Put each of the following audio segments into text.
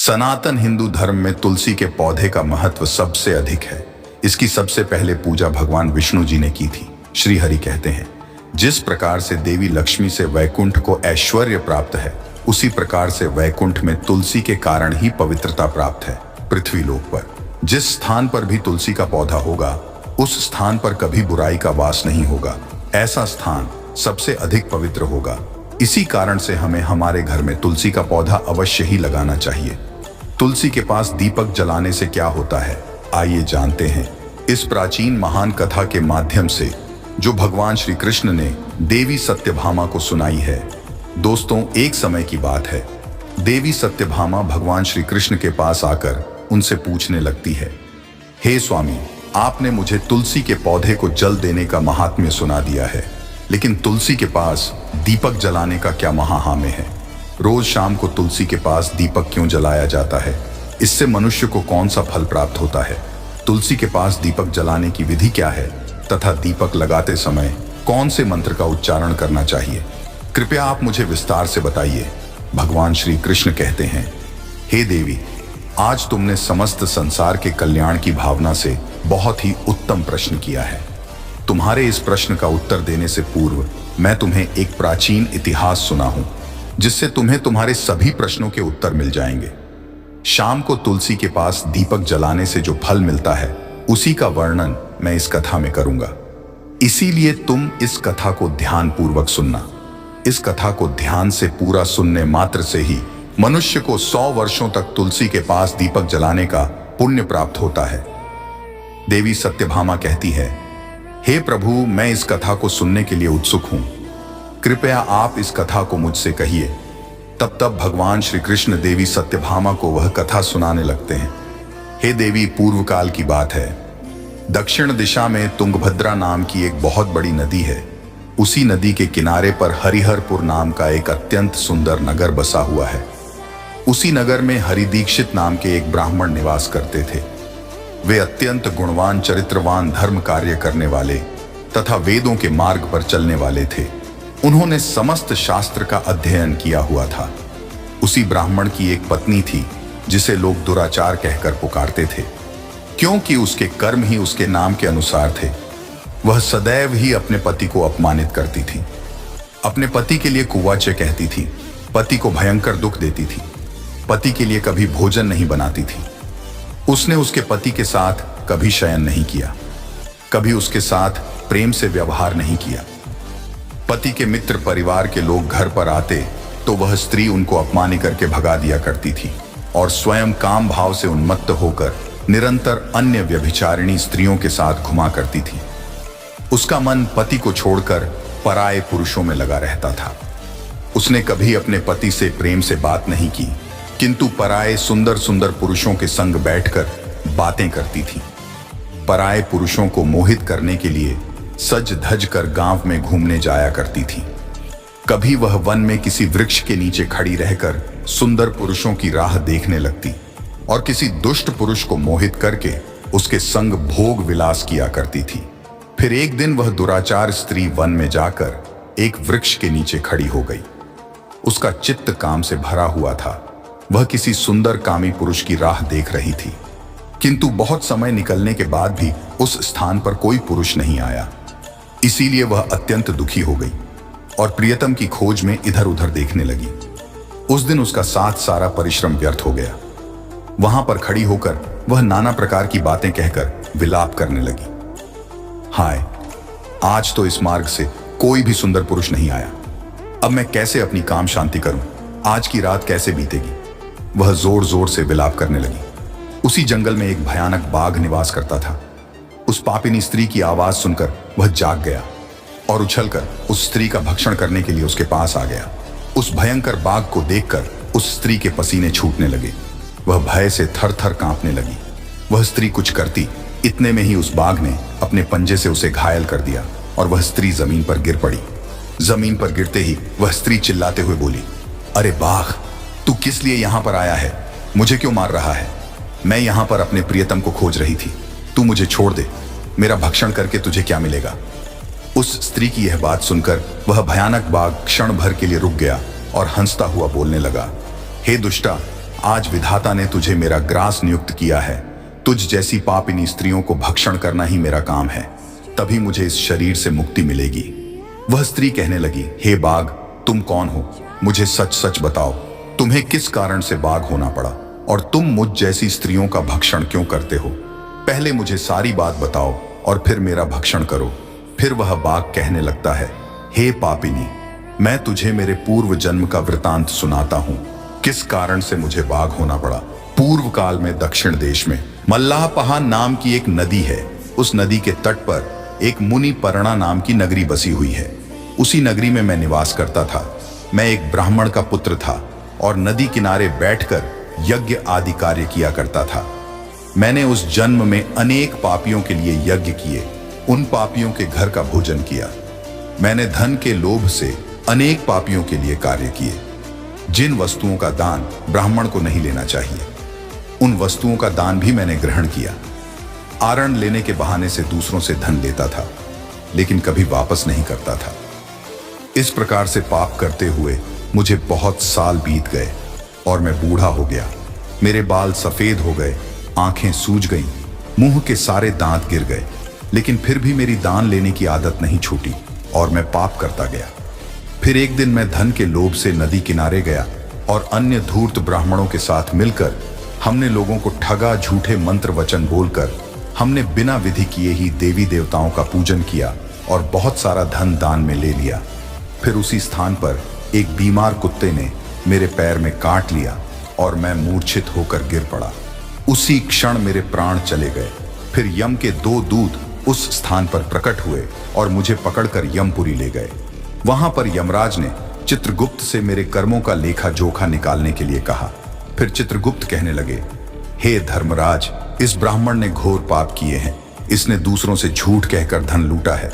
सनातन हिंदू धर्म में तुलसी के पौधे का महत्व सबसे अधिक है। इसकी सबसे पहले पूजा भगवान विष्णु जी ने की थी। श्री हरि कहते हैं, जिस प्रकार से देवी लक्ष्मी से वैकुंठ को ऐश्वर्य प्राप्त है, उसी प्रकार से वैकुंठ में तुलसी के कारण ही पवित्रता प्राप्त है। पृथ्वी लोक पर जिस स्थान पर भी तुलसी का पौधा होगा, उस स्थान पर कभी बुराई का वास नहीं होगा। ऐसा स्थान सबसे अधिक पवित्र होगा। इसी कारण से हमें हमारे घर में तुलसी का पौधा अवश्य ही लगाना चाहिए। तुलसी के पास दीपक जलाने से क्या होता है, आइए जानते हैं इस प्राचीन महान कथा के माध्यम से, जो भगवान श्री कृष्ण ने देवी सत्यभामा को सुनाई है। दोस्तों, एक समय की बात है। देवी सत्यभामा भगवान श्री कृष्ण के पास आकर उनसे पूछने लगती है, हे स्वामी, आपने मुझे तुलसी के पौधे को जल देने का महात्म्य सुना दिया है, लेकिन तुलसी के पास दीपक जलाने का क्या महाहाम्य है? रोज शाम को तुलसी के पास दीपक क्यों जलाया जाता है? इससे मनुष्य को कौन सा फल प्राप्त होता है? तुलसी के पास दीपक जलाने की विधि क्या है तथा दीपक लगाते समय कौन से मंत्र का उच्चारण करना चाहिए? कृपया आप मुझे विस्तार से बताइए। भगवान श्री कृष्ण कहते हैं, हे देवी, आज तुमने समस्त संसार के कल्याण की भावना से बहुत ही उत्तम प्रश्न किया है। तुम्हारे इस प्रश्न का उत्तर देने से पूर्व मैं तुम्हें एक प्राचीन इतिहास सुना हूं, जिससे तुम्हें तुम्हारे सभी प्रश्नों के उत्तर मिल जाएंगे। शाम को तुलसी के पास दीपक जलाने से जो फल मिलता है, उसी का वर्णन मैं इस कथा में करूंगा। इसीलिए तुम इस कथा को ध्यान पूर्वक सुनना। इस कथा को ध्यान से पूरा सुनने मात्र से ही मनुष्य को 100 वर्षों तक तुलसी के पास दीपक जलाने का पुण्य प्राप्त होता है। देवी सत्यभामा कहती है, हे प्रभु, मैं इस कथा को सुनने के लिए उत्सुक हूं। कृपया आप इस कथा को मुझसे कहिए। तब भगवान श्री कृष्ण देवी सत्यभामा को वह कथा सुनाने लगते हैं। हे देवी, पूर्व काल की बात है। दक्षिण दिशा में तुंगभद्रा नाम की एक बहुत बड़ी नदी है। उसी नदी के किनारे पर हरिहरपुर नाम का एक अत्यंत सुंदर नगर बसा हुआ है। उसी नगर में हरिदीक्षित नाम के एक ब्राह्मण निवास करते थे। वे अत्यंत गुणवान, चरित्रवान, धर्म कार्य करने वाले तथा वेदों के मार्ग पर चलने वाले थे। उन्होंने समस्त शास्त्र का अध्ययन किया हुआ था। उसी ब्राह्मण की एक पत्नी थी, जिसे लोग दुराचार कहकर पुकारते थे, क्योंकि उसके कर्म ही उसके नाम के अनुसार थे। वह सदैव ही अपने पति को अपमानित करती थी, अपने पति के लिए कुवाचे कहती थी, पति को भयंकर दुख देती थी, पति के लिए कभी भोजन नहीं बनाती थी। उसने उसके पति के साथ कभी शयन नहीं किया, कभी उसके साथ प्रेम से व्यवहार नहीं किया। पति के मित्र परिवार के लोग घर पर आते तो वह स्त्री उनको अपमानित करके भगा दिया करती थी और स्वयं काम भाव से उन्मत्त होकर निरंतर अन्य व्यभिचारिणी स्त्रियों के साथ घुमा करती थी। उसका मन पति को छोड़कर पराये पुरुषों में लगा रहता था। उसने कभी अपने पति से प्रेम से बात नहीं की, किंतु पराये सुंदर सुंदर पुरुषों के संग बैठकर बातें करती थी। पराये पुरुषों को मोहित करने के लिए सज धज कर गांव में घूमने जाया करती थी। कभी वह वन में किसी वृक्ष के नीचे खड़ी रहकर सुंदर पुरुषों की राह देखने लगती और किसी दुष्ट पुरुष को मोहित करके उसके संग भोग विलास किया करती थी। फिर एक दिन वह दुराचार स्त्री वन में जाकर एक वृक्ष के नीचे खड़ी हो गई। उसका चित्त काम से भरा हुआ था। वह किसी सुंदर कामी पुरुष की राह देख रही थी, किंतु बहुत समय निकलने के बाद भी उस स्थान पर कोई पुरुष नहीं आया। इसीलिए वह अत्यंत दुखी हो गई और प्रियतम की खोज में इधर उधर देखने लगी। उस दिन उसका सारा परिश्रम व्यर्थ हो गया। वहां पर खड़ी होकर वह नाना प्रकार की बातें कहकर विलाप करने लगी। हाय, आज तो इस मार्ग से कोई भी सुंदर पुरुष नहीं आया। अब मैं कैसे अपनी काम शांति करूं? आज की रात कैसे बीतेगी? वह जोर जोर से विलाप करने लगी। उसी जंगल में एक भयानक बाघ निवास करता था। उस पापिनी स्त्री की आवाज सुनकर वह जाग गया और उछलकर उस स्त्री का भक्षण करने के लिए उसके पास आ गया। उस भयंकर बाघ को देखकर उस स्त्री के पसीने छूटने लगे। वह भय से थर थर कांपने लगी। वह स्त्री कुछ करती, इतने में ही उस बाघ ने अपने पंजे से उसे घायल कर दिया और वह स्त्री जमीन पर गिर पड़ी। जमीन पर गिरते ही वह स्त्री चिल्लाते हुए बोली, अरे बाघ, तू किस लिए यहां पर आया है? मुझे क्यों मार रहा है? मैं यहां पर अपने प्रियतम को खोज रही थी। तू मुझे छोड़ दे। मेरा भक्षण करके तुझे क्या मिलेगा? उस स्त्री की यह बात सुनकर वह भयानक बाघ क्षण भर के लिए रुक गया और हंसता हुआ बोलने लगा, हे दुष्टा, आज विधाता ने तुझे मेरा ग्रास नियुक्त किया है। तुझ जैसी पापिनी स्त्रियों को भक्षण करना ही मेरा काम है, तभी मुझे इस शरीर से मुक्ति मिलेगी। वह स्त्री कहने लगी, हे बाघ, तुम कौन हो? मुझे सच सच बताओ, तुम्हें किस कारण से बाघ होना पड़ा और तुम मुझ जैसी स्त्रियों का भक्षण क्यों करते हो? पहले मुझे सारी बात बताओ और फिर मेरा भक्षण करो। फिर वह बाघ कहने लगता है, हे पापिनी, मैं तुझे मेरे पूर्व जन्म का वृतांत सुनाता हूँ, किस कारण से मुझे बाघ होना पड़ा। पूर्व काल में दक्षिण देश में मल्लाहपहान नाम की एक नदी है। उस नदी के तट पर एक मुनि पर्णा नाम की नगरी बसी हुई है। उसी नगरी में मैं निवास करता था। मैं एक ब्राह्मण का पुत्र था और नदी किनारे बैठकर यज्ञ आदि कार्य किया करता था। मैंने उस जन्म में अनेक पापियों के लिए यज्ञ किए, उन पापियों के घर का भोजन किया। मैंने धन के लोभ से अनेक पापियों के लिए कार्य किए। जिन वस्तुओं का दान ब्राह्मण को नहीं लेना चाहिए, उन वस्तुओं का दान भी मैंने ग्रहण किया। आरण लेने के बहाने से दूसरों से धन लेता था, लेकिन कभी वापस नहीं करता था। इस प्रकार से पाप करते हुए मुझे बहुत साल बीत गए और मैं बूढ़ा हो गया। मेरे बाल सफेद हो गए, आंखें सूज गईं, मुंह के सारे दांत गिर गए, लेकिन फिर भी मेरी दान लेने की आदत नहीं छूटी और मैं पाप करता गया। फिर एक दिन मैं धन के लोभ से नदी किनारे गया और अन्य धूर्त ब्राह्मणों के साथ मिलकर हमने लोगों को ठगा, झूठे मंत्र वचन बोलकर हमने बिना विधि किए ही देवी देवताओं का पूजन किया और बहुत सारा धन दान में ले लिया। फिर उसी स्थान पर एक बीमार कुत्ते ने मेरे पैर में काट लिया और मैं मूर्छित होकर गिर पड़ा। उसी क्षण मेरे प्राण चले गए। फिर यम के 2 दूत उस स्थान पर प्रकट हुए और मुझे पकड़कर यमपुरी ले गए। वहां पर यमराज ने चित्रगुप्त से मेरे कर्मों का लेखा जोखा निकालने के लिए कहा। फिर चित्रगुप्त कहने लगे, हे धर्मराज, इस ब्राह्मण ने घोर पाप किए हैं। इसने दूसरों से झूठ कहकर धन लूटा है,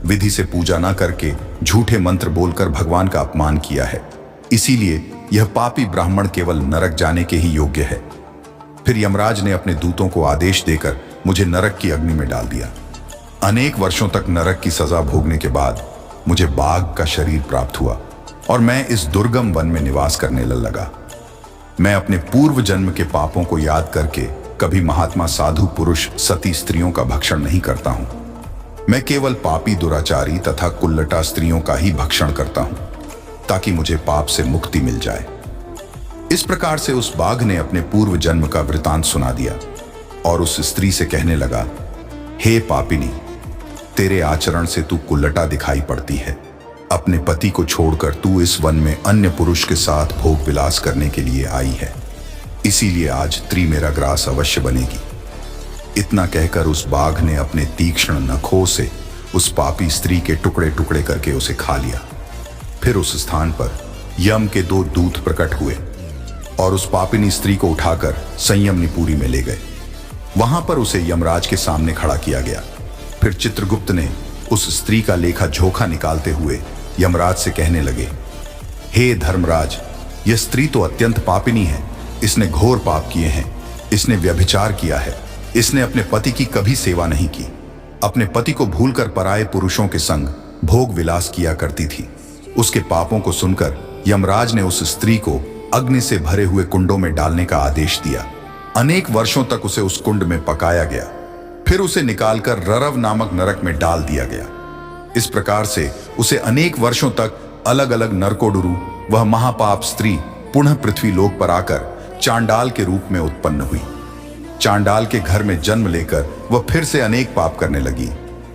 विधि से पूजा न करके झूठे मंत्र बोलकर भगवान का अपमान किया है। इसीलिए यह पापी ब्राह्मण केवल नरक जाने के ही योग्य है। फिर यमराज ने अपने दूतों को आदेश देकर मुझे नरक की अग्नि में डाल दिया। अनेक वर्षों तक नरक की सजा भोगने के बाद मुझे बाघ का शरीर प्राप्त हुआ और मैं इस दुर्गम वन में निवास करने लगा। मैं अपने पूर्व जन्म के पापों को याद करके कभी महात्मा, साधु पुरुष, सती स्त्रियों का भक्षण नहीं करता हूं। मैं केवल पापी, दुराचारी तथा कुल्लटा स्त्रियों का ही भक्षण करता हूं, ताकि मुझे पाप से मुक्ति मिल जाए। इस प्रकार से उस बाघ ने अपने पूर्व जन्म का वृतांत सुना दिया और उस स्त्री से कहने लगा, हे पापिनी, तेरे आचरण से तू कुल्लटा दिखाई पड़ती है। अपने पति को छोड़कर तू इस वन में अन्य पुरुष के साथ भोग विलास करने के लिए आई है, इसीलिए आज मेरा ग्रास अवश्य बनेगी। इतना कहकर उस बाघ ने अपने तीक्ष्ण नखों से उस पापी स्त्री के टुकड़े टुकड़े करके उसे खा लिया। फिर उस स्थान पर यम के 2 दूत प्रकट हुए और उस पापिनी स्त्री को उठाकर संयमनीपुरी में ले गए। वहां पर उसे यमराज के सामने खड़ा किया गया। फिर चित्रगुप्त ने उस स्त्री का लेखा जोखा निकालते हुए यमराज से कहने लगे, हे धर्मराज, यह स्त्री तो अत्यंत पापिनी है। इसने घोर पाप किए हैं। इसने व्यभिचार किया है। इसने अपने पति की कभी सेवा नहीं की। अपने पति को भूलकर पराये पुरुषों के संग भोग विलास किया करती थी। उसके पापों को सुनकर यमराज ने उस स्त्री को अग्नि से भरे हुए कुंडों में डालने का आदेश दिया। अनेक वर्षों तक उसे उस कुंड में पकाया गया। फिर उसे निकालकर ररव नामक नरक में डाल दिया गया। इस प्रकार से उसे अनेक वर्षों तक अलग अलग नरकोडुरु वह महापाप स्त्री पुनः पृथ्वी लोक पर आकर चांडाल के रूप में उत्पन्न हुई। चांडाल के घर में जन्म लेकर वह फिर से अनेक पाप करने लगी,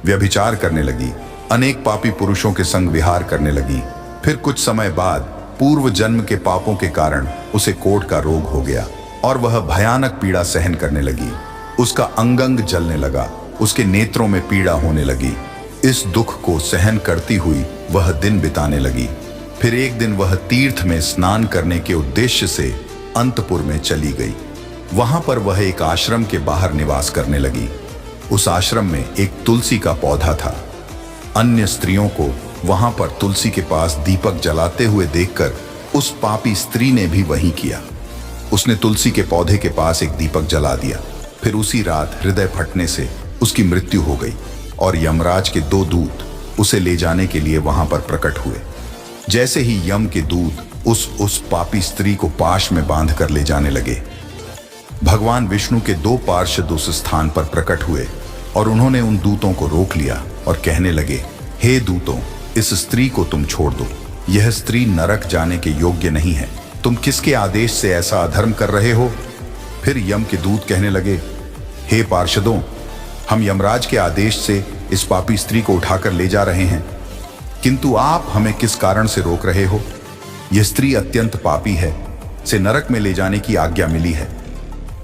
व्यभिचार करने लगी, अनेक पापी पुरुषों के संग विहार करने लगी। फिर कुछ समय बाद पूर्व जन्म के पापों के कारण उसे कोढ़ का रोग हो गया और वह भयानक पीड़ा सहन करने लगी। उसका अंग अंग जलने लगा, उसके नेत्रों में पीड़ा होने लगी। इस दुख को सहन करती हुई वह दिन बिताने लगी। फिर एक दिन वह तीर्थ में स्नान करने के उद्देश्य से अंतपुर में चली गई। वहां पर वह एक आश्रम के बाहर निवास करने लगी। उस आश्रम में एक तुलसी का पौधा था। अन्य स्त्रियों को वहां पर तुलसी के पास दीपक जलाते हुए देखकर उस पापी स्त्री ने भी वही किया। उसने तुलसी के पौधे के पास एक दीपक जला दिया। फिर उसी रात हृदय फटने से उसकी मृत्यु हो गई और यमराज के 2 दूत उसे ले जाने के लिए वहां पर प्रकट हुए। जैसे ही यम के दूत उस पापी स्त्री को पाश में बांध कर ले जाने लगे। भगवान विष्णु के 2 पार्षद उस स्थान पर प्रकट हुए और उन्होंने उन दूतों को रोक लिया और कहने लगे, हे दूतों, इस स्त्री को तुम छोड़ दो। यह स्त्री नरक जाने के योग्य नहीं है। तुम किसके आदेश से ऐसा अधर्म कर रहे हो? फिर यम के दूत कहने लगे, हे पार्षदों, हम यमराज के आदेश से इस पापी स्त्री को उठाकर ले जा रहे हैं, किंतु आप हमें किस कारण से रोक रहे हो? यह स्त्री अत्यंत पापी है, से नरक में ले जाने की आज्ञा मिली है।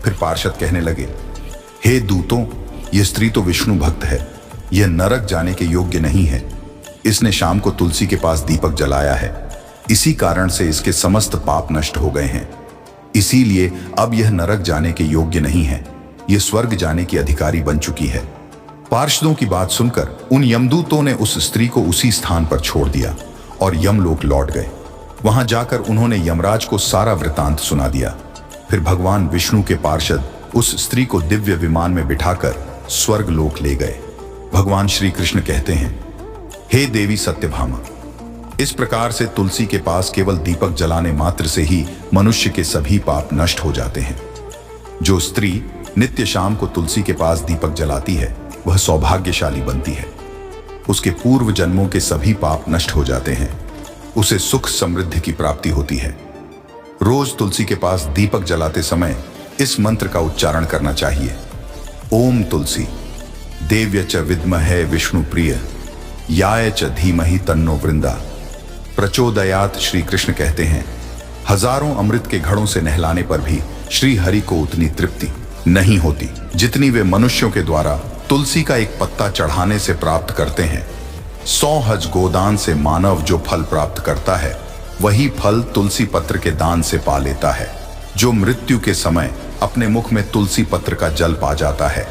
फिर पार्षद कहने लगे, हे दूतों, यह स्त्री तो विष्णु भक्त है, यह नरक जाने के योग्य नहीं है। इसने शाम को तुलसी के पास दीपक जलाया है, इसी कारण से इसके समस्त पाप नष्ट हो गए हैं। इसीलिए अब यह नरक जाने के योग्य नहीं है, यह स्वर्ग जाने की अधिकारी बन चुकी है। पार्षदों की बात सुनकर उन यमदूतों ने उस स्त्री को उसी स्थान पर छोड़ दिया और यमलोक लौट गए। वहां जाकर उन्होंने यमराज को सारा वृतांत सुना दिया। फिर भगवान विष्णु के पार्षद उस स्त्री को दिव्य विमान में बिठाकर स्वर्ग लोक ले गए। भगवान श्री कृष्ण कहते हैं, हे देवी सत्यभामा, इस प्रकार से तुलसी के पास केवल दीपक जलाने मात्र से ही मनुष्य के सभी पाप नष्ट हो जाते हैं। जो स्त्री नित्य शाम को तुलसी के पास दीपक जलाती है वह सौभाग्यशाली बनती है। उसके पूर्व जन्मों के सभी पाप नष्ट हो जाते हैं, उसे सुख समृद्धि की प्राप्ति होती है। रोज तुलसी के पास दीपक जलाते समय इस मंत्र का उच्चारण करना चाहिए, ओम तुलसी देव्य च विद्महे विष्णु प्रिय याय च धीमहि तन्नो वृंदा प्रचोदयात। श्री कृष्ण कहते हैं, हजारों अमृत के घड़ों से नहलाने पर भी श्री हरि को उतनी तृप्ति नहीं होती जितनी वे मनुष्यों के द्वारा तुलसी का एक पत्ता चढ़ाने से प्राप्त करते हैं। 100 हज गोदान से मानव जो फल प्राप्त करता है वही फल तुलसी पत्र के दान से पा लेता है। जो मृत्यु के समय अपने मुख में तुलसी पत्र का जल पा जाता है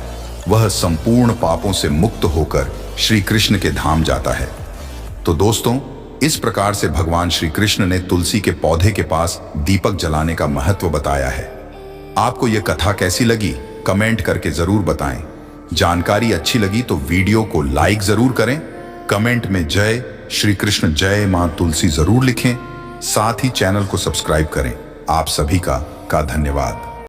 वह संपूर्ण पापों से मुक्त होकर श्री कृष्ण के धाम जाता है। तो दोस्तों, इस प्रकार से भगवान श्री कृष्ण ने तुलसी के पौधे के पास दीपक जलाने का महत्व बताया है। आपको यह कथा कैसी लगी कमेंट करके जरूर बताएं। जानकारी अच्छी लगी तो वीडियो को लाइक जरूर करें, कमेंट में जय श्री कृष्ण जय मां तुलसी जरूर लिखें, साथ ही चैनल को सब्सक्राइब करें। आप सभी का धन्यवाद।